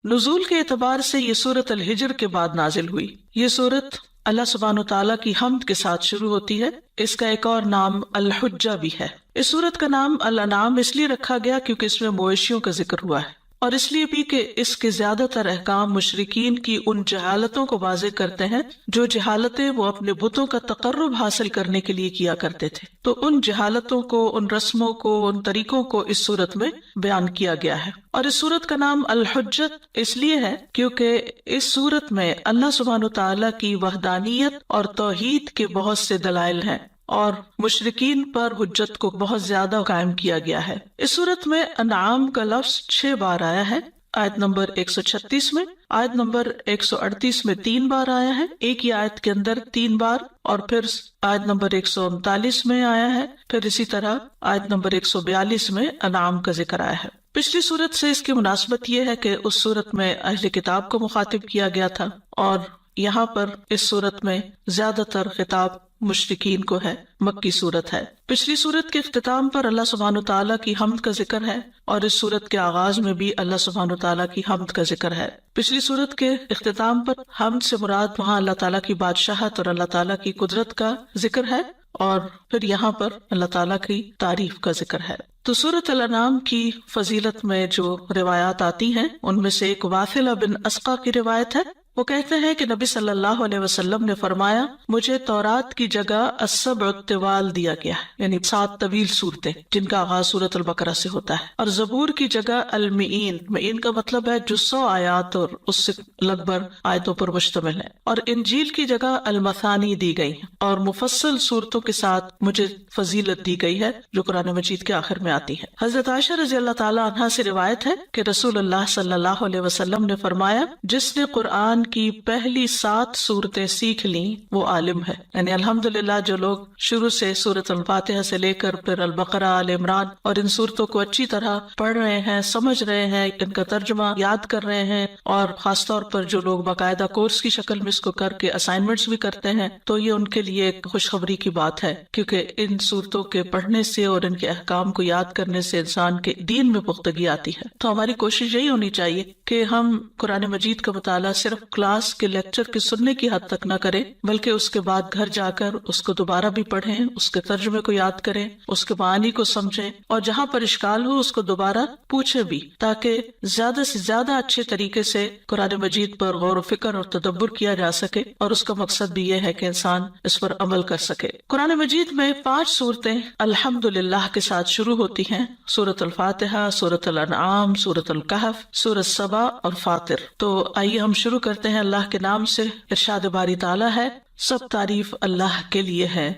نزول کے اعتبار سے یہ سورت الحجر کے بعد نازل ہوئی۔ یہ سورت اللہ سبحانہ تعالیٰ کی حمد کے ساتھ شروع ہوتی ہے۔ اس کا ایک اور نام الحجہ بھی ہے۔ اس سورت کا نام الانعام اس لیے رکھا گیا کیونکہ اس میں مویشیوں کا ذکر ہوا ہے، اور اس لیے بھی کہ اس کے زیادہ تر احکام مشرکین کی ان جہالتوں کو واضح کرتے ہیں جو جہالتیں وہ اپنے بتوں کا تقرب حاصل کرنے کے لیے کیا کرتے تھے۔ تو ان جہالتوں کو، ان رسموں کو، ان طریقوں کو اس سورت میں بیان کیا گیا ہے۔ اور اس سورت کا نام الحجت اس لیے ہے کیونکہ اس سورت میں اللہ سبحانہ تعالیٰ کی وحدانیت اور توحید کے بہت سے دلائل ہیں، اور مشرکین پر حجت کو بہت زیادہ قائم کیا گیا ہے۔ اس صورت میں انعام کا لفظ 6 بار آیا ہے۔ آیت نمبر 136 میں، آیت نمبر 138 میں 3 بار آیا ہے، ایک ہی آیت کے اندر 3 بار، اور پھر آیت نمبر 139 میں آیا ہے، پھر اسی طرح آیت نمبر 142 میں انعام کا ذکر آیا ہے۔ پچھلی صورت سے اس کی مناسبت یہ ہے کہ اس صورت میں اہل کتاب کو مخاطب کیا گیا تھا، اور یہاں پر اس صورت میں زیادہ تر خطاب مشرکین کو ہے۔ مکی صورت ہے۔ پچھلی صورت کے اختتام پر اللہ سبحانہ تعالیٰ کی حمد کا ذکر ہے، اور اس صورت کے آغاز میں بھی اللہ سبحانہ تعالیٰ کی حمد کا ذکر ہے۔ پچھلی صورت کے اختتام پر حمد سے مراد وہاں اللہ تعالیٰ کی بادشاہت اور اللہ تعالیٰ کی قدرت کا ذکر ہے، اور پھر یہاں پر اللہ تعالیٰ کی تعریف کا ذکر ہے۔ تو سورۃ الانعام کی فضیلت میں جو روایات آتی ہیں ان میں سے ایک واثلہ بن اسقا کی روایت ہے۔ وہ کہتے ہیں کہ نبی صلی اللہ علیہ وسلم نے فرمایا، مجھے تورات کی جگہ السبع الطوال دیا گیا ہے، یعنی 7 طویل صورتیں جن کا آغاز سورۃ البقرہ سے ہوتا ہے، اور زبور کی جگہ المئین، مئین کا مطلب ہے جو 100 آیات اور اس سے لگ بھگ آیتوں پر مشتمل ہے، اور انجیل کی جگہ المثانی دی گئی، اور مفصل صورتوں کے ساتھ مجھے فضیلت دی گئی ہے جو قرآن مجید کے آخر میں آتی ہے۔ حضرت عائشہ رضی اللہ تعالی عنہا سے روایت ہے کہ رسول اللہ صلی اللہ علیہ وسلم نے فرمایا، جس نے قرآن کی پہلی 7 صورتیں سیکھ لیں وہ عالم ہے۔ یعنی الحمدللہ جو لوگ شروع سے سورۃ الفاتحہ سے لے کر پھر البقرہ، آل عمران اور ان صورتوں کو اچھی طرح پڑھ رہے ہیں، سمجھ رہے ہیں، ان کا ترجمہ یاد کر رہے ہیں، اور خاص طور پر جو لوگ باقاعدہ کورس کی شکل میں اس کو کر کے اسائنمنٹس بھی کرتے ہیں، تو یہ ان کے لیے ایک خوشخبری کی بات ہے، کیونکہ ان صورتوں کے پڑھنے سے اور ان کے احکام کو یاد کرنے سے انسان کے دین میں پختگی آتی ہے۔ تو ہماری کوشش یہی ہونی چاہیے کہ ہم قرآن مجید کا مطالعہ صرف کلاس کے لیکچر کے سننے کی حد تک نہ کریں، بلکہ اس کے بعد گھر جا کر اس کو دوبارہ بھی پڑھیں، اس کے ترجمے کو یاد کریں، اس کے معانی کو سمجھیں، اور جہاں پر اشکال ہو اس کو دوبارہ پوچھیں بھی، تاکہ زیادہ سے زیادہ اچھے طریقے سے قرآن مجید پر غور و فکر اور تدبر کیا جا سکے، اور اس کا مقصد بھی یہ ہے کہ انسان اس پر عمل کر سکے۔ قرآن مجید میں 5 صورتیں الحمدللہ کے ساتھ شروع ہوتی ہیں، سورۃ الفاتحہ، سورۃ الانعام، سورۃ الکہف، سورۃ سبا اور فاطر۔ تو آئیے ہم شروع کرتے ہیں اللہ کے نام سے۔ ارشاد باری تعالیٰ ہے، سب تعریف اللہ کے لیے ہے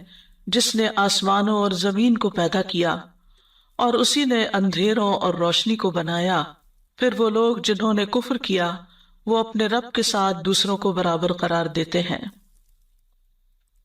جس نے آسمانوں اور زمین کو پیدا کیا، اور اسی نے اندھیروں اور روشنی کو بنایا۔ پھر وہ لوگ جنہوں نے کفر کیا وہ اپنے رب کے ساتھ دوسروں کو برابر قرار دیتے ہیں۔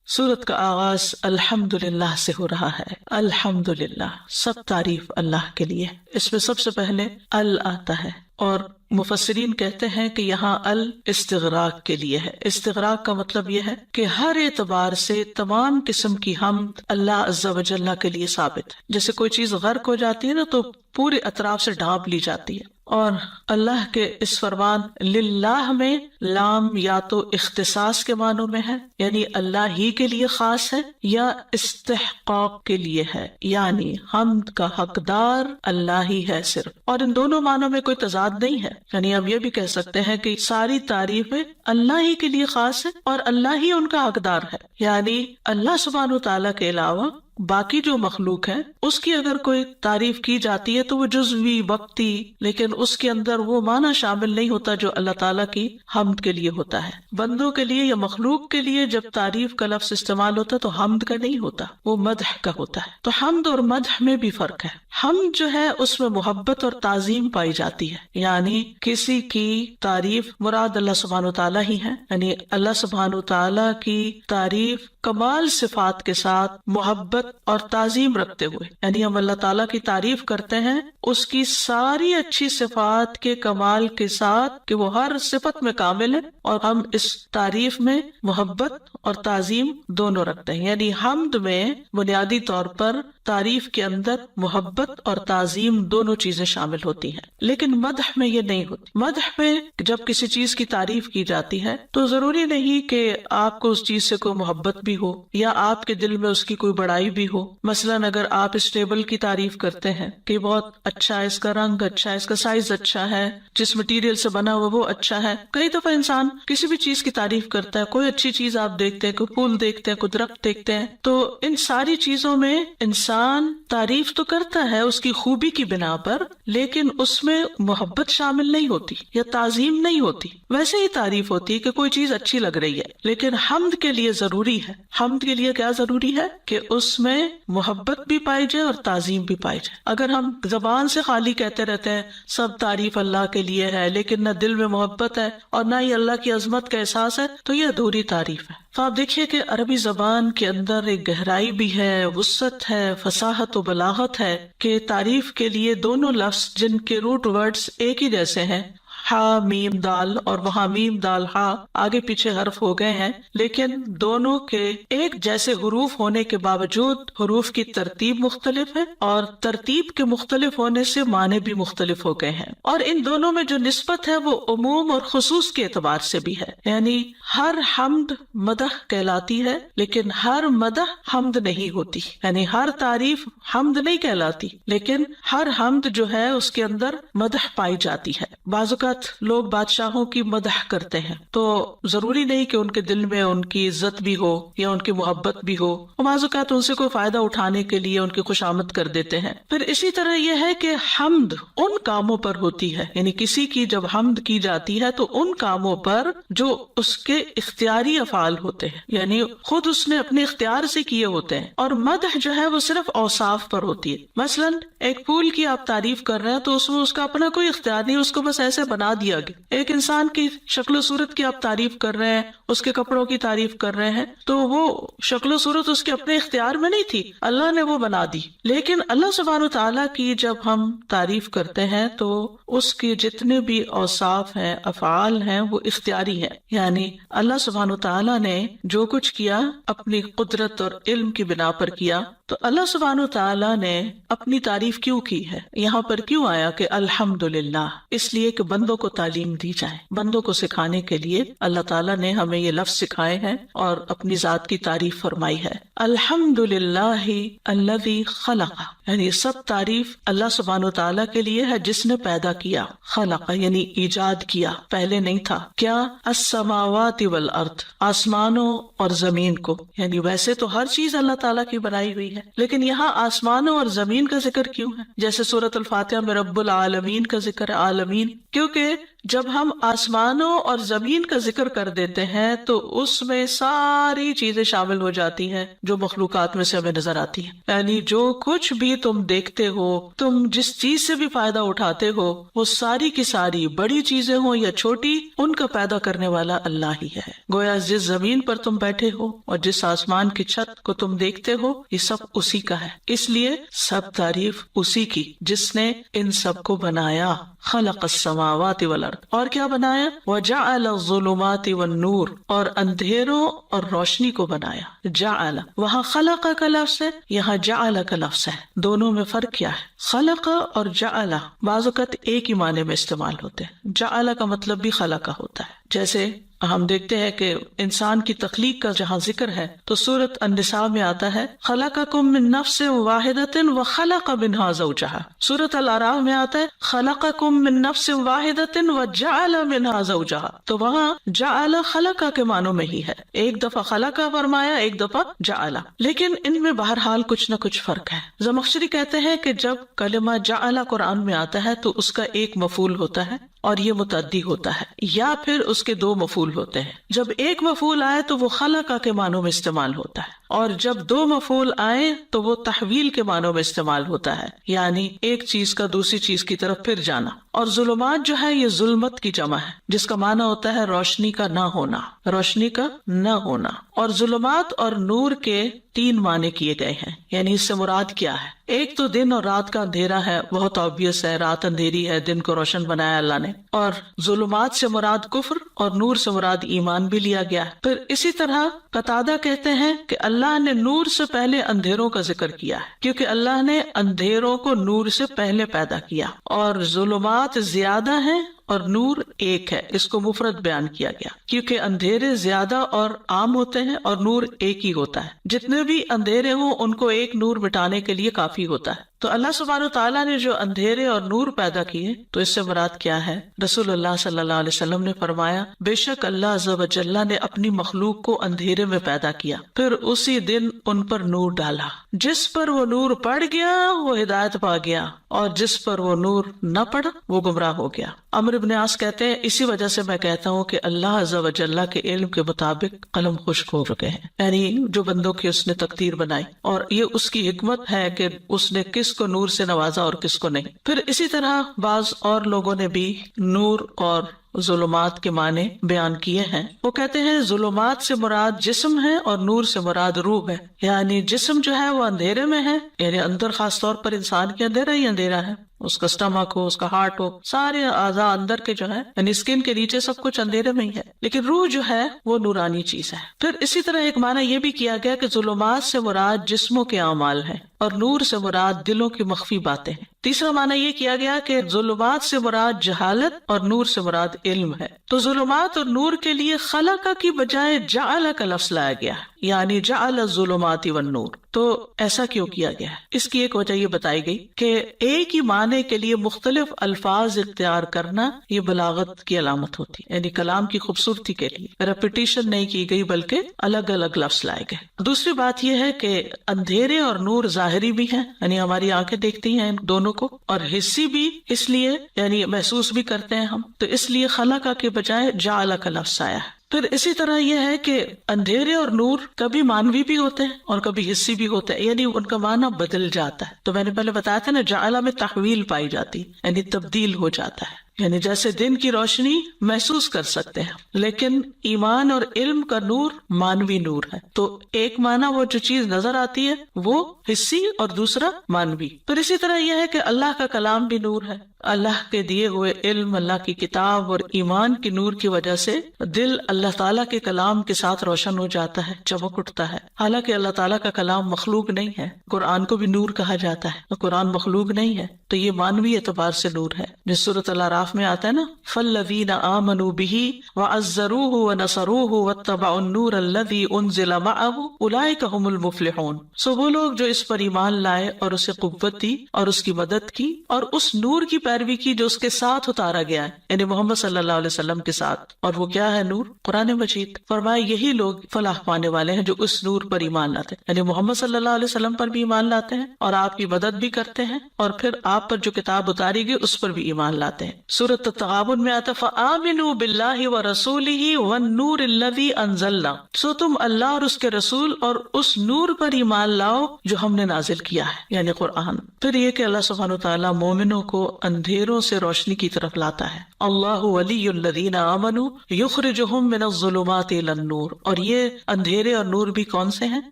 سورت کا آغاز الحمدللہ سے ہو رہا ہے۔ الحمدللہ، سب تعریف اللہ کے لیے۔ اس میں سب سے پہلے ال آتا ہے، اور مفسرین کہتے ہیں کہ یہاں ال استغراق کے لیے ہے۔ استغراق کا مطلب یہ ہے کہ ہر اعتبار سے تمام قسم کی حمد اللہ عز و جل کے لیے ثابت ہے۔ جیسے کوئی چیز غرق ہو جاتی ہے نا تو پورے اطراف سے ڈھانپ لی جاتی ہے، اور اللہ کے اس فرمان للہ میں لام یا تو اختصاص کے معنوں میں ہے، یعنی اللہ ہی کے لیے خاص ہے، یا استحقاق کے لیے ہے، یعنی حمد کا حقدار اللہ ہی ہے صرف۔ اور ان دونوں معنوں میں کوئی تضاد نہیں ہے، یعنی ہم یہ بھی کہہ سکتے ہیں کہ ساری تعریفیں اللہ ہی کے لیے خاص ہے اور اللہ ہی ان کا حقدار ہے، یعنی اللہ سبحانہ و تعالیٰ کے علاوہ باقی جو مخلوق ہے اس کی اگر کوئی تعریف کی جاتی ہے تو وہ جزوی وقتی، لیکن اس کے اندر وہ معنی شامل نہیں ہوتا جو اللہ تعالیٰ کی حمد کے لیے ہوتا ہے۔ بندوں کے لیے یا مخلوق کے لیے جب تعریف کا لفظ استعمال ہوتا ہے تو حمد کا نہیں ہوتا، وہ مدح کا ہوتا ہے۔ تو حمد اور مدح میں بھی فرق ہے۔ حمد جو ہے اس میں محبت اور تعظیم پائی جاتی ہے، یعنی کسی کی تعریف، مراد اللہ سبحانہ تعالیٰ ہی ہے، یعنی اللہ سبحانہ تعالیٰ کی تعریف کمال صفات کے ساتھ محبت اور تعظیم رکھتے ہوئے، یعنی ہم اللہ تعالیٰ کی تعریف کرتے ہیں اس کی ساری اچھی صفات کے کمال کے ساتھ کہ وہ ہر صفت میں کامل ہے، اور ہم اس تعریف میں محبت اور تعظیم دونوں رکھتے ہیں۔ یعنی حمد میں بنیادی طور پر تعریف کے اندر محبت اور تعظیم دونوں چیزیں شامل ہوتی ہیں، لیکن مدح میں یہ نہیں ہوتی۔ مدح میں جب کسی چیز کی تعریف کی جاتی ہے تو ضروری نہیں کہ آپ کو اس چیز سے کوئی محبت بھی ہو یا آپ کے دل میں اس کی کوئی بڑائی بھی ہو۔ مثلاً اگر آپ اس ٹیبل کی تعریف کرتے ہیں کہ بہت اچھا ہے، اس کا رنگ اچھا ہے، اس کا سائز اچھا ہے، جس مٹیریل سے بنا ہوا وہ اچھا ہے۔ کئی دفعہ انسان کسی بھی چیز کی تعریف کرتا ہے، کوئی اچھی چیز آپ دیکھتے ہیں، کوئی پھول دیکھتے ہیں، کوئی درخت دیکھتے ہیں، تو ان ساری چیزوں میں انسان تعریف تو کرتا ہے اس کی خوبی کی بنا پر، لیکن اس میں محبت شامل نہیں ہوتی یا تعظیم نہیں ہوتی۔ ویسے ہی تعریف ہوتی ہے کہ کوئی چیز اچھی لگ رہی ہے، لیکن حمد کے لیے ضروری ہے، حمد کے لیے کیا ضروری ہے کہ اس میں محبت بھی پائی جائے اور تعظیم بھی پائی جائے۔ اگر ہم زبان سے خالی کہتے رہتے ہیں سب تعریف اللہ کے لیے ہے، لیکن نہ دل میں محبت ہے اور نہ ہی اللہ کی عظمت کا احساس ہے، تو یہ ادھوری تعریف ہے۔ تو آپ دیکھیے کہ عربی زبان کے اندر ایک گہرائی بھی ہے، وسعت ہے، فصاحت و بلاغت ہے کہ تعریف کے لیے دونوں لفظ جن کے روٹ ورڈز ایک ہی جیسے ہیں، ہا میم دال، اور وہاں میم دال ہا آگے پیچھے حرف ہو گئے ہیں، لیکن دونوں کے ایک جیسے حروف ہونے کے باوجود حروف کی ترتیب مختلف ہے اور ترتیب کے مختلف ہونے سے معنی بھی مختلف ہو گئے ہیں، اور ان دونوں میں جو نسبت ہے وہ عموم اور خصوص کے اعتبار سے بھی ہے۔ یعنی ہر حمد مدح کہلاتی ہے، لیکن ہر مدح حمد نہیں ہوتی، یعنی ہر تعریف حمد نہیں کہلاتی، لیکن ہر حمد جو ہے اس کے اندر مدح پائی جاتی ہے۔ بعض اوقات لوگ بادشاہوں کی مدح کرتے ہیں تو ضروری نہیں کہ ان کے دل میں ان کی عزت بھی ہو یا ان کی محبت بھی ہو، بعض اوقات ان سے کوئی فائدہ اٹھانے کے لیے ان کی خوشامد کر دیتے ہیں۔ پھر اسی طرح یہ ہے کہ حمد ان کاموں پر ہوتی ہے، یعنی کسی کی جب حمد کی جاتی ہے تو ان کاموں پر جو اس کے اختیاری افعال ہوتے ہیں، یعنی خود اس نے اپنے اختیار سے کیے ہوتے ہیں، اور مدح جو ہے وہ صرف اوصاف پر ہوتی ہے۔ مثلاً ایک پھول کی آپ تعریف کر رہے ہیں تو اس میں اس کا اپنا کوئی اختیار نہیں، اس کو بس ایسے بنا دیا گیا۔ ایک انسان کی شکل و صورت کی آپ تعریف کر رہے ہیں، اس کے کپڑوں کی تعریف کر رہے ہیں، تو وہ شکل و صورت اس کے اپنے اختیار میں نہیں تھی، اللہ نے وہ بنا دی۔ لیکن اللہ سبحانہ و تعالیٰ کی جب ہم تعریف کرتے ہیں تو اس کے جتنے بھی اوصاف ہیں، افعال ہیں، وہ اختیاری ہیں، یعنی اللہ سبحانہ و تعالیٰ نے جو کچھ کیا اپنی قدرت اور علم کی بنا پر کیا۔ تو اللہ سبحانہ و تعالیٰ نے اپنی تعریف کیوں کی ہے؟ یہاں پر کیوں آیا کہ الحمدللہ؟ اس لیے کہ بندوں کو تعلیم دی جائے، بندوں کو سکھانے کے لیے اللہ تعالیٰ نے ہمیں یہ لفظ سکھائے ہیں اور اپنی ذات کی تعریف فرمائی ہے۔ الحمدللہ الذی خلق، یعنی سب تعریف اللہ سبحانہ و تعالیٰ کے لیے ہے جس نے پیدا کیا، خلق یعنی ایجاد کیا، پہلے نہیں تھا۔ کیا؟ السماوات والارض، آسمانوں اور زمین کو، یعنی ویسے تو ہر چیز اللہ تعالیٰ کی بنائی ہوئی ہے، لیکن یہاں آسمانوں اور زمین کا ذکر کیوں ہے؟ جیسے سورۃ الفاتحہ میں رب العالمین کا ذکر ہے، عالمین، کیونکہ جب ہم آسمانوں اور زمین کا ذکر کر دیتے ہیں تو اس میں ساری چیزیں شامل ہو جاتی ہیں جو مخلوقات میں سے ہمیں نظر آتی ہیں، یعنی جو کچھ بھی تم دیکھتے ہو، تم جس چیز سے بھی فائدہ اٹھاتے ہو، وہ ساری کی ساری بڑی چیزیں ہوں یا چھوٹی، ان کا پیدا کرنے والا اللہ ہی ہے۔ گویا جس زمین پر تم بیٹھے ہو اور جس آسمان کی چھت کو تم دیکھتے ہو، یہ سب اسی کا ہے، اس لیے سب تعریف اسی کی جس نے ان سب کو بنایا۔ خلق السماوات والارض، اور کیا بنایا؟ وجعل الظلمات والنور، اور اندھیروں اور روشنی کو بنایا۔ جعل، وہاں خلق کا لفظ ہے، یہاں جعل کا لفظ ہے، دونوں میں فرق کیا ہے؟ خلق اور جعل بعض اوقات ایک ہی معنی میں استعمال ہوتے ہیں، جعل کا مطلب بھی خلق ہوتا ہے۔ جیسے ہم دیکھتے ہیں کہ انسان کی تخلیق کا جہاں ذکر ہے تو سورۃ النساء میں آتا ہے خلقکم من نفس واحدۃ وخلق منها زوجہا، سورۃ الاعراف میں آتا ہے خلقکم من نفس واحدۃ وجعل منها زوجہا، تو وہاں جعل خلق کے معنوں میں ہی ہے، ایک دفعہ خلق فرمایا، ایک دفعہ جعل، لیکن ان میں بہرحال کچھ نہ کچھ فرق ہے۔ زمخشری کہتے ہیں کہ جب کلمہ جعل قرآن میں آتا ہے تو اس کا ایک مفعول ہوتا ہے اور یہ متعدی ہوتا ہے، یا پھر اس کے دو مفعول ہوتے ہیں۔ جب ایک مفعول آئے تو وہ خلق کے معنوں میں استعمال ہوتا ہے، اور جب دو مفعول آئے تو وہ تحویل کے معنوں میں استعمال ہوتا ہے، یعنی ایک چیز کا دوسری چیز کی طرف پھر جانا۔ اور ظلمات جو ہے یہ ظلمت کی جمع ہے، جس کا معنی ہوتا ہے روشنی کا نہ ہونا، روشنی کا نہ ہونا۔ اور ظلمات اور نور کے تین معنی کیے گئے ہیں، یعنی اس سے مراد کیا ہے؟ ایک تو دن اور رات کا اندھیرا ہے، بہت آبویس ہے، رات اندھیری ہے، دن کو روشن بنایا اللہ نے، اور ظلمات سے مراد کفر اور نور سے مراد ایمان بھی لیا گیا ہے۔ پھر اسی طرح قتادہ کہتے ہیں کہ اللہ نے نور سے پہلے اندھیروں کا ذکر کیا ہے، کیونکہ اللہ نے اندھیروں کو نور سے پہلے پیدا کیا، اور ظلمات زیادہ ہیں اور نور ایک ہے، اس کو مفرد بیان کیا گیا کیونکہ اندھیرے زیادہ اور عام ہوتے ہیں اور نور ایک ہی ہوتا ہے۔ جتنے بھی اندھیرے ہوں ان کو ایک نور مٹانے کے لیے کافی ہوتا ہے۔ تو اللہ سبحانہ و تعالیٰ نے جو اندھیرے اور نور پیدا کیے، تو اس سے مراد کیا ہے؟ رسول اللہ صلی اللہ علیہ وسلم نے فرمایا، بے شک اللہ عز و جل نے اپنی مخلوق کو اندھیرے میں پیدا کیا، پھر اسی دن ان پر نور ڈالا، جس پر وہ نور پڑ گیا وہ ہدایت پا گیا، اور جس پر وہ نور نہ پڑا وہ گمراہ ہو گیا۔ عمرو بن عاص کہتے ہیں، اسی وجہ سے میں کہتا ہوں کہ اللہ عز و جل کے علم کے مطابق قلم خشک ہو چکے ہیں، یعنی جو بندوں کی اس نے تقدیر بنائی، اور یہ اس کی حکمت ہے کہ اس نے کس کو نور سے نوازا اور کس کو نہیں۔ پھر اسی طرح بعض اور لوگوں نے بھی نور اور ظلمات کے معنی بیان کیے ہیں۔ وہ کہتے ہیں ظلمات سے مراد جسم ہے اور نور سے مراد روح ہے، یعنی جسم جو ہے وہ اندھیرے میں ہے، یعنی اندر خاص طور پر انسان کے اندھیرا ہی اندھیرا ہے، اس کا اسٹمک ہو، اس کا ہارٹ ہو، سارے اعضاء اندر کے جو ہے یعنی اسکن کے نیچے سب کچھ اندھیرے میں ہی ہے، لیکن روح جو ہے وہ نورانی چیز ہے۔ پھر اسی طرح ایک معنی یہ بھی کیا گیا کہ ظلمات سے مراد جسموں کے اعمال ہیں اور نور سے مراد دلوں کی مخفی باتیں ہیں۔ تیسرا معنی یہ کیا گیا کہ ظلمات سے مراد جہالت اور نور سے مراد علم ہے۔ تو ظلمات اور نور کے لیے خلق کی بجائے جعل کا لفظ لایا گیا ہے، یعنی جعل الظلمات والنور۔ تو ایسا کیوں کیا گیا ہے؟ اس کی ایک وجہ یہ بتائی گئی کہ ایک ہی معنی کے لیے مختلف الفاظ اختیار کرنا یہ بلاغت کی علامت ہوتی ہے، یعنی کلام کی خوبصورتی کے لیے ریپیٹیشن نہیں کی گئی بلکہ الگ الگ لفظ لائے گئے۔ دوسری بات یہ ہے کہ اندھیرے اور نور ظاہری بھی ہیں، یعنی ہماری آنکھیں دیکھتی ہیں ان دونوں کو، اور حسی بھی، اس لیے یعنی محسوس بھی کرتے ہیں ہم، تو اس لیے خلق کے بجائے جعل کا لفظ آیا ہے۔ پھر اسی طرح یہ ہے کہ اندھیرے اور نور کبھی مانوی بھی ہوتے ہیں اور کبھی حسی بھی ہوتے ہیں، یعنی ان کا معنی بدل جاتا ہے۔ تو میں نے پہلے بتایا تھا نا، جعل میں تحویل پائی جاتی، یعنی تبدیل ہو جاتا ہے، یعنی جیسے دن کی روشنی محسوس کر سکتے ہیں، لیکن ایمان اور علم کا نور مانوی نور ہے۔ تو ایک معنی وہ جو چیز نظر آتی ہے وہ حسی اور دوسرا مانوی۔ پھر اسی طرح یہ ہے کہ اللہ کا کلام بھی نور ہے، اللہ کے دیے ہوئے علم، اللہ کی کتاب اور ایمان کی نور کی وجہ سے دل اللہ تعالیٰ کے کلام کے ساتھ روشن ہو جاتا ہے، چمک اٹھتا ہے۔ حالانکہ اللہ تعالیٰ کا کلام مخلوق نہیں ہے، قرآن کو بھی نور کہا جاتا ہے، قرآن مخلوق نہیں ہے، تو یہ مانوی اعتبار سے نور ہے۔ جس سورۃ الاعراف میں آتا ہے نا، فالذین آمنوا بہ وعزروہ ونصروہ واتبعوا النور الذی انزل معہ اولئک ھم المفلحون۔ سو وہ لوگ جو اس پر ایمان لائے اور اسے قوت دی اور اس کی مدد کی اور اس نور کی پیروی کی جو اس کے ساتھ اتارا گیا ہے، یعنی محمد صلی اللہ علیہ وسلم کے ساتھ، اور وہ کیا ہے؟ نور، قرآن مجید۔ فرمایا یہی لوگ فلاح پانے والے ہیں جو اس نور پر ایمان لاتے ہیں، یعنی محمد صلی اللہ علیہ وسلم پر بھی ایمان لاتے ہیں اور آپ کی مدد بھی کرتے ہیں، اور پھر آپ پر جو کتاب اتاری گئی اس پر بھی ایمان لاتے ہیں۔ سورۃ التغابن میں آتا فآمنوا باللہ ورسولہ والنور الذی انزلنا، سو تم اللہ اور اس کے رسول اور اس نور پر ایمان لاؤ جو ہم نے نازل کیا ہے، یعنی قرآن۔ پھر یہ کہ اللہ سبحانہ وتعالیٰ مومنوں کو اندھیروں سے روشنی کی طرف لاتا ہے۔ اللہ ولی الذین آمنوا یخرجہم من الظلمات الی النور، اور یہ اندھیرے اور نور بھی کون سے ہیں؟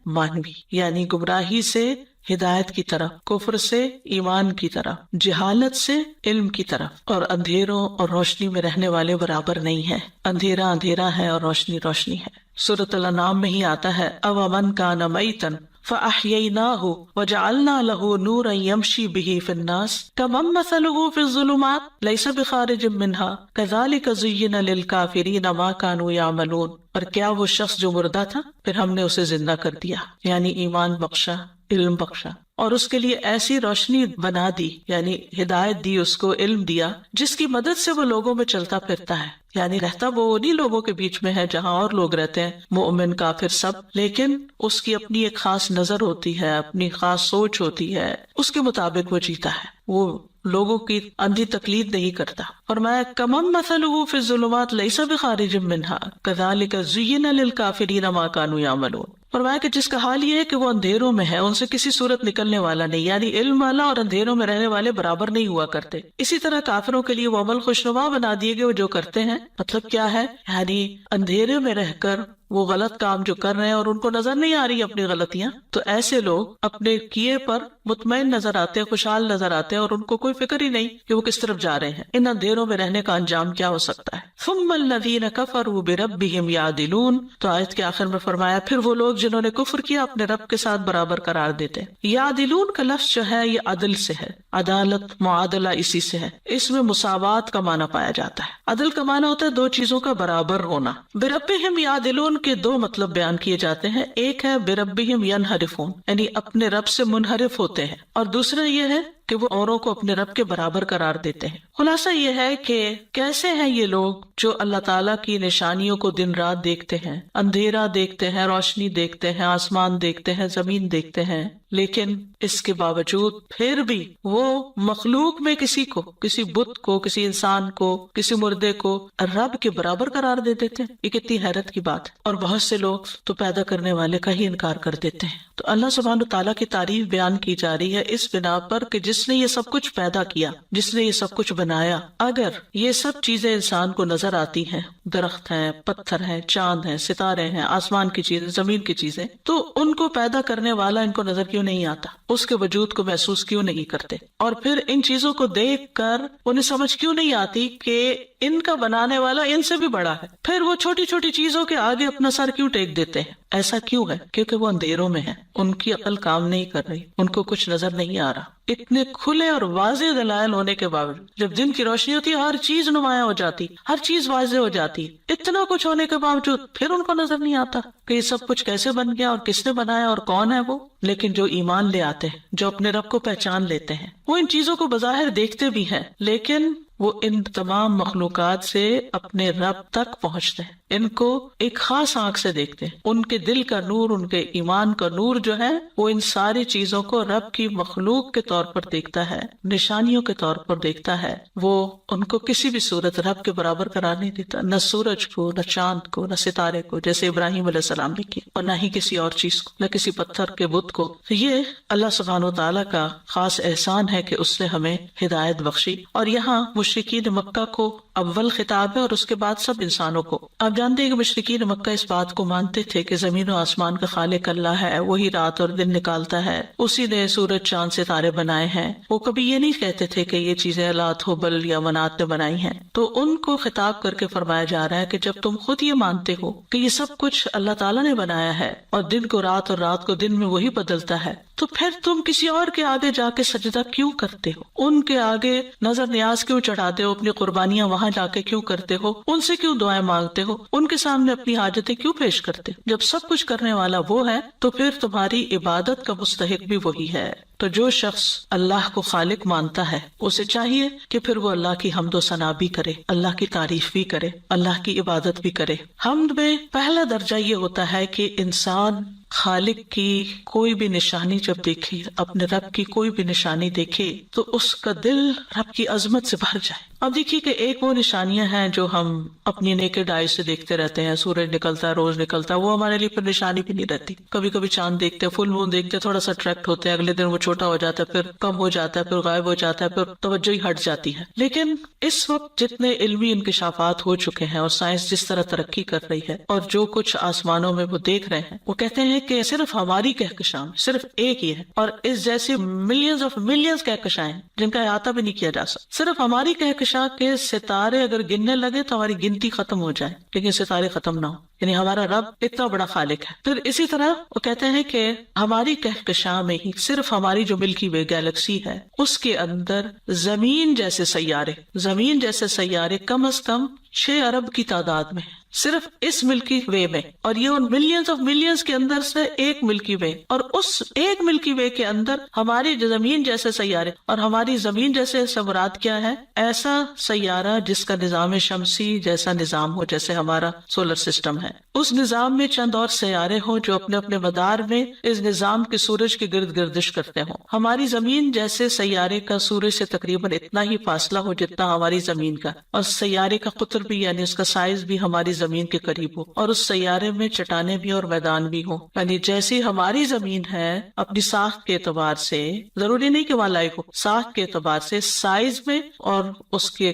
مانوی، یعنی گمراہی سے ہدایت کی طرف، کفر سے ایمان کی طرف، جہالت سے علم کی طرف۔ اور اندھیروں اور روشنی میں رہنے والے برابر نہیں ہے، اندھیرا اندھیرا ہے اور روشنی روشنی ہے۔ سورۃ الانعام میں ہی آتا ہے اومن کان میتا فأحییناہ وجعلنا لہ نورا یمشی بہ فی الناس کمن مثلہ فی الظلمات لیس بخارج منہا کذالک زین للکافرین ما کانوا یعملون۔ اور کیا وہ شخص جو مردہ تھا پھر ہم نے اسے زندہ کر دیا، یعنی ایمان بخشا، علم بخشا، اور اس کے لیے ایسی روشنی بنا دی، یعنی ہدایت دی، اس کو علم دیا جس کی مدد سے وہ لوگوں میں چلتا پھرتا ہے، یعنی رہتا وہ انہی لوگوں کے بیچ میں ہے جہاں اور لوگ رہتے ہیں، مومن کافر سب، لیکن اس کی اپنی ایک خاص نظر ہوتی ہے، اپنی خاص سوچ ہوتی ہے، اس کے مطابق وہ جیتا ہے، وہ لوگوں کی اندھی تقلید نہیں کرتا۔ فرمایا کمن مثلہ فی الظلمات لیس بخارج منہا کذالک زین للکافرین ما کانوا یعملون۔ فرمایا کہ جس کا حال یہ ہے کہ وہ اندھیروں میں ہے، ان سے کسی صورت نکلنے والا نہیں، یعنی علم والا اور اندھیروں میں رہنے والے برابر نہیں ہوا کرتے۔ اسی طرح کافروں کے لیے وہ عمل خوشنما بنا دیے گئے وہ جو کرتے ہیں، مطلب کیا ہے؟ یعنی اندھیرے میں رہ کر وہ غلط کام جو کر رہے ہیں اور ان کو نظر نہیں آ رہی اپنی غلطیاں، تو ایسے لوگ اپنے کیے پر مطمئن نظر آتے ہیں، خوشحال نظر آتے ہیں، اور ان کو کوئی فکر ہی نہیں کہ وہ کس طرف جا رہے ہیں۔ ان اندھیروں میں رہنے کا انجام کیا ہو سکتا ہے؟ ثم الذین کفروا بربہم یعدلون، تو آیت کے آخر میں فرمایا پھر وہ لوگ جنہوں نے کفر کیا اپنے رب کے ساتھ برابر قرار دیتے ہیں۔ یعدلون کا لفظ جو ہے یہ عدل سے ہے، عدالت، معادلہ اسی سے ہے، اس میں مساوات کا معنی پایا جاتا ہے۔ عدل کا معنی ہوتا ہے دو چیزوں کا برابر ہونا۔ بربہم یعدلون کے دو مطلب بیان کیے جاتے ہیں، ایک ہے بربہم ینحرفون، یعنی اپنے رب سے منحرف ہوتے ہیں، اور دوسرا یہ ہے کہ وہ اوروں کو اپنے رب کے برابر قرار دیتے ہیں۔ خلاصہ یہ ہے کہ کیسے ہیں یہ لوگ جو اللہ تعالیٰ کی نشانیوں کو دن رات دیکھتے ہیں، اندھیرا دیکھتے ہیں، روشنی دیکھتے ہیں، آسمان دیکھتے ہیں، زمین دیکھتے ہیں، لیکن اس کے باوجود پھر بھی وہ مخلوق میں کسی کو، کسی بت کو، کسی انسان کو، کسی مردے کو رب کے برابر قرار دے دیتے ہیں۔ یہ کتنی حیرت کی بات ہے۔ اور بہت سے لوگ تو پیدا کرنے والے کا ہی انکار کر دیتے ہیں۔ تو اللہ سبحانہ وتعالیٰ کی تعریف بیان کی جا رہی ہے اس بنا پر کہ جس نے یہ سب کچھ پیدا کیا، جس نے یہ سب کچھ بنایا، اگر یہ سب چیزیں انسان کو نظر آتی ہیں، درخت ہیں، پتھر ہیں، چاند ہیں، ستارے ہیں، آسمان کی چیزیں، زمین کی چیزیں، تو ان کو پیدا کرنے والا ان کو نظر کیوں نہیں آتا؟ اس کے وجود کو محسوس کیوں نہیں کرتے؟ اور پھر ان چیزوں کو دیکھ کر انہیں سمجھ کیوں نہیں آتی کہ ان کا بنانے والا ان سے بھی بڑا ہے؟ پھر وہ چھوٹی چھوٹی چیزوں کے آگے اپنا سر کیوں ٹیک دیتے ہیں؟ ایسا کیوں ہے؟ کیونکہ وہ اندھیروں میں ہیں، ان کی عقل کام نہیں کر رہی، ان کو کچھ نظر نہیں آ رہا۔ اتنے کھلے اور واضح دلائل ہونے کے باوجود، جب دن کی روشنی ہوتی ہے ہر چیز نمایاں ہو جاتی، ہر چیز واضح ہو جاتی، اتنا کچھ ہونے کے باوجود پھر ان کو نظر نہیں آتا کہ یہ سب کچھ کیسے بن گیا اور کس نے بنایا اور کون ہے وہ۔ لیکن جو ایمان لے آتے ہیں، جو اپنے رب کو پہچان لیتے ہیں، وہ ان چیزوں کو بظاہر دیکھتے بھی ہیں، لیکن وہ ان تمام مخلوقات سے اپنے رب تک پہنچتے ہیں، ان کو ایک خاص آنکھ سے دیکھتے ہیں۔ ان کے دل کا نور، ان کے ایمان کا نور جو ہے وہ ان ساری چیزوں کو رب کی مخلوق کے طور پر دیکھتا ہے، نشانیوں کے طور پر دیکھتا ہے۔ وہ ان کو کسی بھی صورت رب کے برابر قرار نہیں دیتا، نہ سورج کو، نہ چاند کو، نہ ستارے کو، جیسے ابراہیم علیہ السلام نے کیا، اور نہ ہی کسی اور چیز کو، نہ کسی پتھر کے بت کو۔ یہ اللہ سبحانہ وتعالیٰ کا خاص احسان ہے کہ اس نے ہمیں ہدایت بخشی۔ اور یہاں مشرکین مکہ کو اول خطاب ہے اور اس کے بعد سب انسانوں کو۔ آپ جانتے ہیں کہ مشرکین مکہ اس بات کو مانتے تھے کہ زمین و آسمان کا خالق اللہ ہے، وہی رات اور دن نکالتا ہے، اسی نے سورج چاند ستارے بنائے ہیں۔ وہ کبھی یہ نہیں کہتے تھے کہ یہ چیزیں لات ہبل یا منات نے بنائی ہیں۔ تو ان کو خطاب کر کے فرمایا جا رہا ہے کہ جب تم خود یہ مانتے ہو کہ یہ سب کچھ اللہ تعالیٰ نے بنایا ہے اور دن کو رات اور رات کو دن میں وہی بدلتا ہے، تو پھر تم کسی اور کے آگے جا کے سجدہ کیوں کرتے ہو؟ ان کے آگے نظر نیاز کیوں چڑھاتے ہو؟ اپنی قربانیاں وہاں جا کے کیوں کرتے ہو؟ ان سے کیوں دعائیں مانگتے ہو؟ ان کے سامنے اپنی حاجتیں کیوں پیش کرتے ہو؟ جب سب کچھ کرنے والا وہ ہے تو پھر تمہاری عبادت کا مستحق بھی وہی ہے۔ تو جو شخص اللہ کو خالق مانتا ہے اسے چاہیے کہ پھر وہ اللہ کی حمد و ثنا بھی کرے، اللہ کی تعریف بھی کرے، اللہ کی عبادت بھی کرے۔ حمد میں پہلا درجہ یہ ہوتا ہے کہ انسان خالق کی کوئی بھی نشانی جب دیکھے، اپنے رب کی کوئی بھی نشانی دیکھے تو اس کا دل رب کی عظمت سے بھر جائے۔ اب دیکھیے کہ ایک وہ نشانیاں ہیں جو ہم اپنی نیکڈ آئی سے دیکھتے رہتے ہیں، سورج نکلتا ہے، روز نکلتا ہے، وہ ہمارے لیے پھر نشانی بھی نہیں رہتی۔ کبھی کبھی چاند دیکھتے ہیں، فل مون دیکھتے ہیں، تھوڑا سا اٹریکٹ ہوتے ہیں، اگلے دن وہ چھوٹا ہو جاتا ہے، پھر کم ہو جاتا ہے، پھر غائب ہو جاتا ہے، پھر توجہ ہی ہٹ جاتی ہے۔ لیکن اس وقت جتنے علمی انکشافات ہو چکے ہیں اور سائنس جس طرح ترقی کر رہی ہے اور جو کچھ آسمانوں میں وہ دیکھ رہے ہیں، وہ کہتے ہیں کہ صرف ہماری کہکشاں صرف ایک ہی ہے، اور اس جیسی ملینز آف ملینز کہکشائیں جن کا احاطہ بھی نہیں کیا جا سکتا۔ صرف ہماری کہکشاں کے ستارے اگر گننے لگے تو ہماری گنتی ختم ہو جائے، لیکن ستارے ختم نہ ہو، یعنی ہمارا رب اتنا بڑا خالق ہے۔ پھر اسی طرح وہ کہتے ہیں کہ ہماری کہکشاں میں ہی صرف ہماری جو ملکی وے گیلیکسی ہے اس کے اندر زمین جیسے سیارے کم از کم 6 ارب کی تعداد میں ہیں، صرف اس ملکی وے میں، اور یہ ان ملینز آف ملینز کے اندر سے ایک ملکی وے، اور اس ایک ملکی وے کے اندر ہماری زمین جیسے سیارے، اور ہماری زمین جیسے سے مراد کیا ہے؟ ایسا سیارہ جس کا نظام شمسی جیسا نظام ہو، جیسے ہمارا سولر سسٹم ہے، اس نظام میں چند اور سیارے ہوں جو اپنے اپنے مدار میں اس نظام کے سورج کے گرد گردش کرتے ہوں۔ ہماری زمین جیسے سیارے کا سورج سے تقریباً اتنا ہی فاصلہ ہو جتنا ہماری زمین کا، اور سیارے کا قطر بھی یعنی اس کا سائز بھی ہماری زمین کے قریب ہو اور اس سیارے میں چٹانیں بھی اور میدان بھی ہوں. یعنی جیسی ہماری زمین ہے اپنی ساخت کے اعتبار سے، ضروری نہیں کہ وہاں لائق ہو، ساخت کے اعتبار سے، سائز میں اور اس کے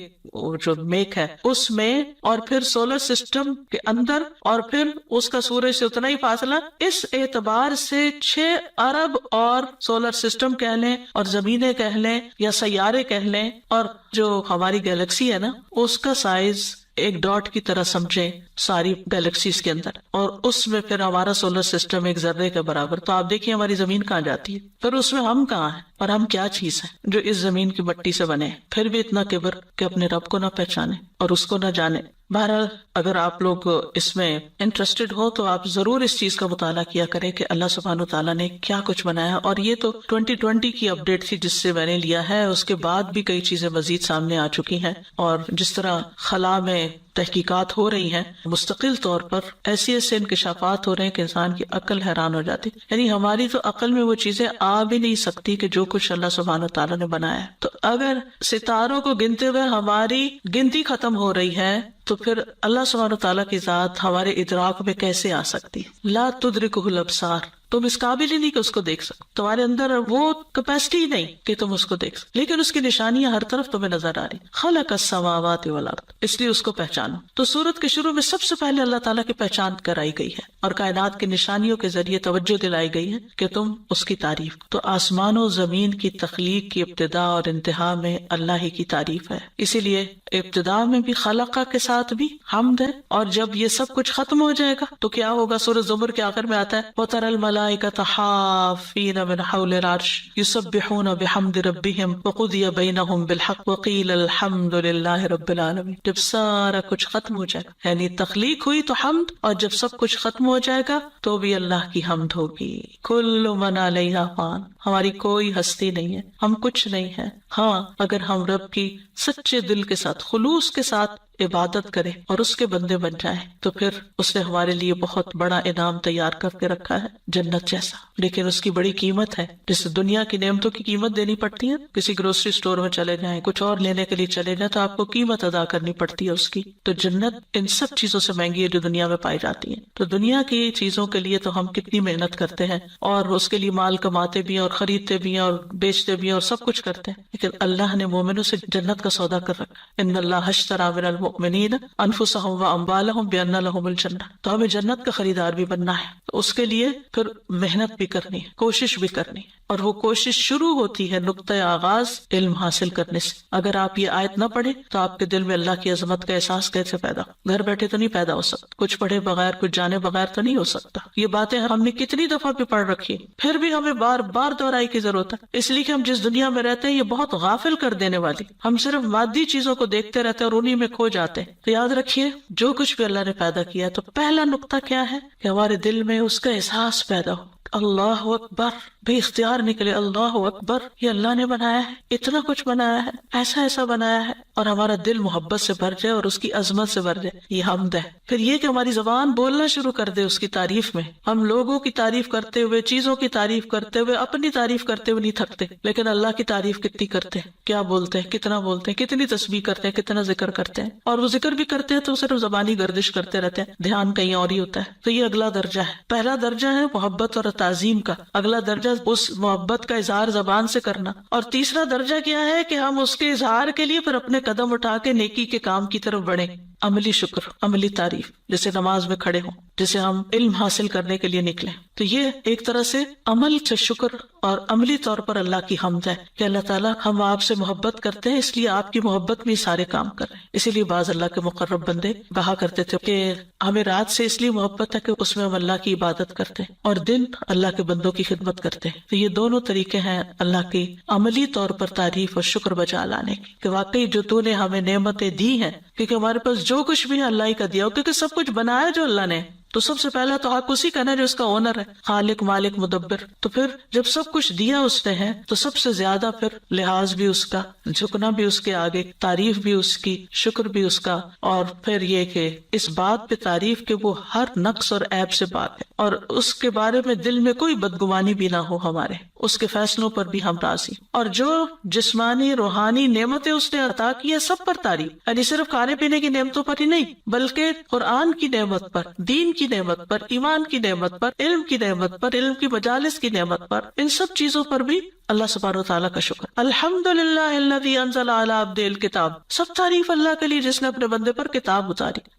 جو میک ہے اس میں، اور پھر سولر سسٹم کے اندر، اور پھر اس کا سورج سے اتنا ہی فاصلہ، اس اعتبار سے 6 ارب اور سولر سسٹم کہہ لیں اور زمینیں کہہ لیں یا سیارے کہہ لیں، اور جو ہماری گیلیکسی ہے نا اس کا سائز ایک ڈاٹ کی طرح سمجھیں ساری گیلیکسیز کے اندر، اور اس میں پھر ہمارا سولر سسٹم ایک ذرے کے برابر. تو آپ دیکھیں ہماری زمین کہاں جاتی ہے، پھر اس میں ہم کہاں ہیں اور ہم کیا چیز ہیں جو اس زمین کی مٹی سے بنے، پھر بھی اتنا کبر کہ اپنے رب کو نہ پہچانے اور اس کو نہ جانے. بہرحال اگر آپ لوگ اس میں انٹرسٹڈ ہو تو آپ ضرور اس چیز کا مطالعہ کیا کریں کہ اللہ سبحانہ وتعالیٰ نے کیا کچھ بنایا. اور یہ تو 2020 کی اپڈیٹ تھی جس سے میں نے لیا ہے، اس کے بعد بھی کئی چیزیں مزید سامنے آ چکی ہیں، اور جس طرح خلا میں تحقیقات ہو رہی ہیں مستقل طور پر، ایسے انکشافات ہو رہے ہیں کہ انسان کی عقل حیران ہو جاتی. یعنی ہماری تو عقل میں وہ چیزیں آ بھی نہیں سکتی کہ جو کچھ اللہ سبحانہ وتعالیٰ نے بنایا ہے. تو اگر ستاروں کو گنتے ہوئے ہماری گنتی ختم ہو رہی ہے تو پھر اللہ سبحانہ وتعالیٰ کی ذات ہمارے ادراک میں کیسے آ سکتی؟ لا تدرکہ الابصار، تم اس قابل ہی نہیں کہ اس کو دیکھ سکو، تمہارے اندر وہ کیپیسٹی ہی نہیں کہ تم اس کو دیکھ سکو، لیکن اس کی نشانیاں ہر طرف تمہیں نظر آ رہی. خلق السماوات والارض، اس لیے اس کو پہچانو. تو سورت کے شروع میں سب سے پہلے اللہ تعالیٰ کی پہچان کرائی گئی ہے اور کائنات کی نشانیوں کے ذریعے توجہ دلائی گئی ہے کہ تم اس کی تعریف. تو آسمان و زمین کی تخلیق کی ابتدا اور انتہا میں اللہ ہی کی تعریف ہے، اسی لیے ابتدا میں بھی خلقہ کے ساتھ بھی حمد ہے، اور جب یہ سب کچھ ختم ہو جائے گا تو کیا ہوگا؟ سورۃ زمر کے آخر میں آتا ہے وَتَرَى الْمَلَائِكَةَ حَافِّينَ مِنْ حَوْلِ الْعَرْشِ يُسَبِّحُونَ بِحَمْدِ رَبِّهِمْ وَقُضِيَ بَيْنَهُمْ بِالْحَقِّ وَقِيلَ الْحَمْدُ لِلَّهِ رَبِّ الْعَالَمِينَ. جب سارا کچھ ختم ہو جائے گا، یعنی تخلیق ہوئی تو حمد، اور جب سب کچھ ختم ہو جائے گا تو بھی اللہ کی حمد ہوگی. كُلُّ مَنْ عَلَيْهَا فَانٍ، ہماری کوئی ہستی نہیں ہے، ہم کچھ نہیں ہے. ہاں اگر ہم رب کی سچے دل کے ساتھ، خلوص کے ساتھ عبادت کرے اور اس کے بندے بن جائیں تو پھر اس نے ہمارے لیے بہت بڑا انعام تیار کر کے رکھا ہے، جنت جیسا. لیکن اس کی بڑی قیمت ہے، جیسے دنیا کی نعمتوں کی قیمت دینی پڑتی ہے. کسی گروسری سٹور میں چلے جائیں، کچھ اور لینے کے لیے چلے جائیں تو آپ کو قیمت ادا کرنی پڑتی ہے اس کی. تو جنت ان سب چیزوں سے مہنگی ہے جو دنیا میں پائی جاتی ہیں. تو دنیا کی چیزوں کے لیے تو ہم کتنی محنت کرتے ہیں اور اس کے لیے مال کماتے بھی ہیں اور خریدتے بھی ہیں اور بیچتے بھی ہیں اور سب کچھ کرتے ہیں، لیکن اللہ نے مومنوں سے جنت کا سودا کر رکھا. ان اللہ اشتری من المؤمنین انفسهم واموالهم بان لهم الجنہ. تو ہمیں جنت کا خریدار بھی بننا ہے، تو اس کے لیے پھر محنت بھی کرنی ہے، کوشش بھی کرنی ہے، اور وہ کوشش شروع ہوتی ہے نقطۂ آغاز علم حاصل کرنے سے. اگر آپ یہ آیت نہ پڑھیں تو آپ کے دل میں اللہ کی عظمت کا احساس کیسے پیدا ہو؟ گھر بیٹھے تو نہیں پیدا ہو سکتا، کچھ پڑھے بغیر، کچھ جانے بغیر تو نہیں ہو سکتا. یہ باتیں ہم نے کتنی دفعہ بھی پڑھ رکھی، پھر بھی ہمیں بار بار دہرائی کی ضرورت ہے، اس لیے کہ ہم جس دنیا میں رہتے ہیں یہ بہت غافل کر دینے والی. ہم صرف مادی چیزوں کو دیکھتے رہتے ہیں اور انہی میں کھو جاتے ہیں. تو یاد رکھیے جو کچھ بھی اللہ نے پیدا کیا ہے تو پہلا نقطہ کیا ہے کہ ہمارے دل میں اس کا احساس پیدا ہو. اللہ اکبر، بے اختیار نکلے اللہ اکبر، یہ اللہ نے بنایا ہے، اتنا کچھ بنایا ہے، ایسا ایسا بنایا ہے، اور ہمارا دل محبت سے بھر جائے اور اس کی عظمت سے بھر جائے. یہ حمد ہے. پھر یہ کہ ہماری زبان بولنا شروع کر دے اس کی تعریف میں. ہم لوگوں کی تعریف کرتے ہوئے، چیزوں کی تعریف کرتے ہوئے، اپنی تعریف کرتے ہوئے نہیں تھکتے، لیکن اللہ کی تعریف کتنی کرتے ہیں، کیا بولتے ہیں، کتنا بولتے ہیں، کتنی تسبیح کرتے ہیں، کتنا ذکر کرتے ہیں. اور وہ ذکر بھی کرتے ہیں تو صرف زبانی گردش کرتے رہتے ہیں، دھیان کہیں اور ہی ہوتا ہے. تو یہ اگلا درجہ ہے. پہلا درجہ ہے محبت اور تعظیم کا، اگلا درجہ اس محبت کا اظہار زبان سے کرنا، اور تیسرا درجہ کیا ہے کہ ہم اس کے اظہار کے لیے پھر اپنے قدم اٹھا کے نیکی کے کام کی طرف بڑھیں. عملی شکر، عملی تعریف، جیسے نماز میں کھڑے ہوں، جیسے ہم علم حاصل کرنے کے لیے نکلیں. تو یہ ایک طرح سے عمل سے شکر اور عملی طور پر اللہ کی حمد ہے کہ اللہ تعالیٰ ہم آپ سے محبت کرتے ہیں، اس لیے آپ کی محبت میں سارے کام کر رہے ہیں. اسی لیے بعض اللہ کے مقرب بندے کہا کرتے تھے کہ ہمیں رات سے اس لیے محبت ہے کہ اس میں ہم اللہ کی عبادت کرتے ہیں اور دن اللہ کے بندوں کی خدمت کرتے ہیں. تو یہ دونوں طریقے ہیں اللہ کی عملی طور پر تعریف اور شکر بجا لانے کی، کہ واقعی جو تو نے ہمیں نعمتیں دی ہیں، کیونکہ ہمارے پاس جو کچھ بھی ہے اللہ ہی کا دیا ہو، کیونکہ سب کچھ بنایا جو اللہ نے. تو سب سے پہلا تو حق اسی کا نا جو اس کا اونر ہے، خالق مالک مدبر. تو پھر جب سب کچھ دیا اس نے ہے تو سب سے زیادہ پھر لحاظ بھی اس کا، جھکنا بھی اس کے آگے، تعریف بھی اس کی، شکر بھی اس کا. اور پھر یہ کہ اس بات پہ تعریف کہ وہ ہر نقص اور عیب سے پاک ہے اور اس کے بارے میں دل میں کوئی بدگمانی بھی نہ ہو ہمارے. اس کے فیصلوں پر بھی ہم راضی، اور جو جسمانی روحانی نعمتیں اس نے عطا کی ہے سب پر تعریف، یعنی صرف کھانے پینے کی نعمتوں پر ہی نہیں بلکہ قرآن کی نعمت پر، دین کی نعمت پر، ایمان کی نعمت پر، علم کی نعمت پر، علم کی مجالس کی نعمت پر، ان سب چیزوں پر بھی اللہ سبحانہ و تعالیٰ کا شکر۔ الحمدللہ الذی انزل علی عبدہ الکتاب، سب تعریف اللہ کے لیے جس نے اپنے بندے پر کتاب اتاری۔